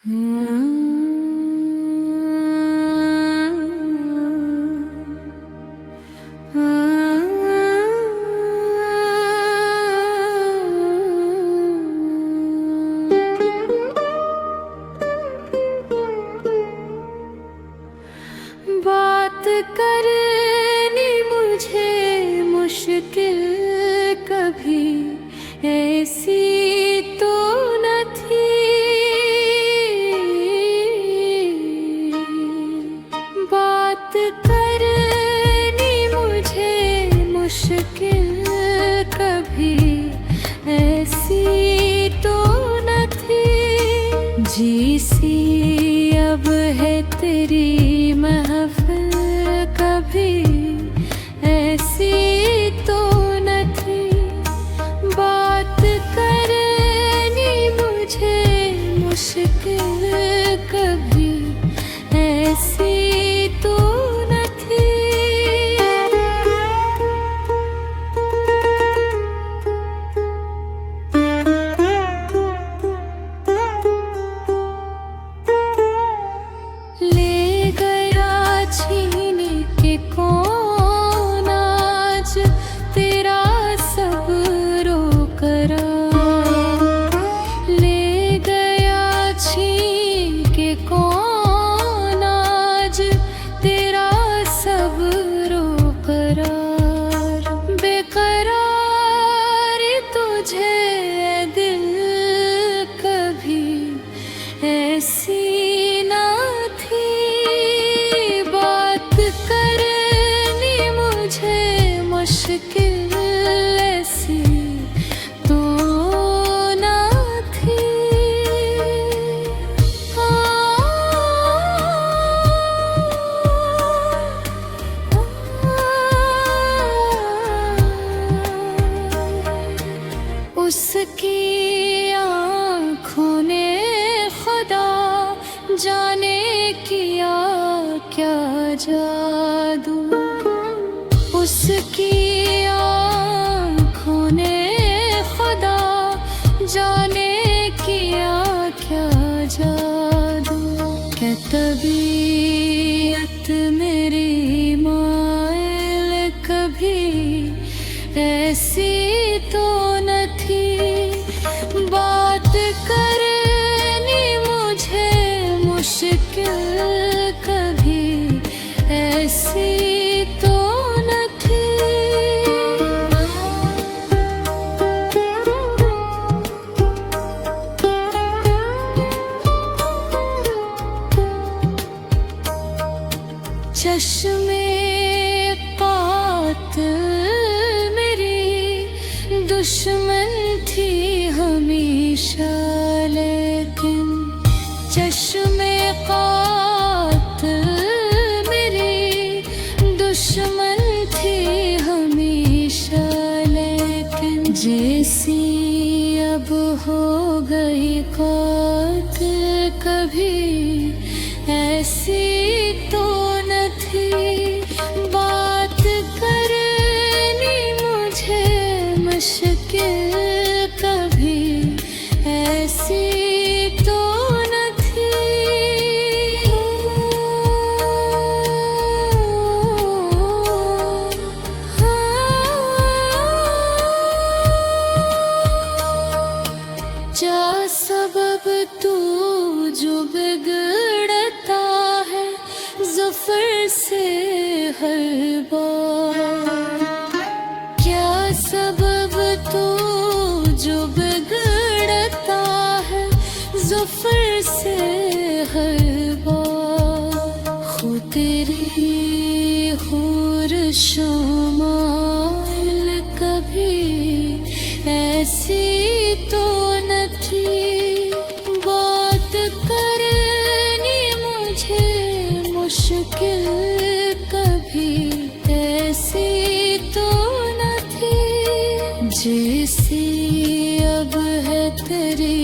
बात करनी मुझे मुश्किल कभी ऐसी तो न थी। बात करनी मुझे मुश्किल कभी ऐसी तो न थी। जी सी अब है तेरी महफिल कभी ऐसी तो न थी। बात करनी मुझे मुश्किल कभी ऐसी तो न थी। ले गया छीन के कौन आज तेरा सब्रो करार। ले गया छीन के कौन आज तेरा सब्रो करार। बेकरार तुझे दिल कभी ऐसी ना थी। बात करनी मुझे मुश्किल ऐसी तो ना थी। उसकी आँखों ने खुदा जाने किया क्या जादू। उसकी आँखों ने खुदा जाने किया क्या जादू। क्या तबीयत मेरी माइल कभी ऐसी तो न थी। बात करनी मुझे मुश्किल कभी ऐसी तो न थी। चश्मे कातिल मेरी दुश्मन थी हमेशा, लेकिन चश्मे कातिल मेरी दुश्मन थी हमेशा। लेकिन जैसी अब हो गई कातिल कभी ऐसी तो न थी। बात करनी मुझे मुश्किल कभी ऐसी तो न थी। जा सबब तू जो बिगड़ता है ज़फ़र से हर बार। क्या सबब तू जो बिगड़ता है ज़फ़र से हर बार। खुद तेरी हूर शुमाइल कभी ऐसी तो न थी। बात करनी मुझे मुश्किल कभी ऐसी तो न थी। जैसी अब है तेरी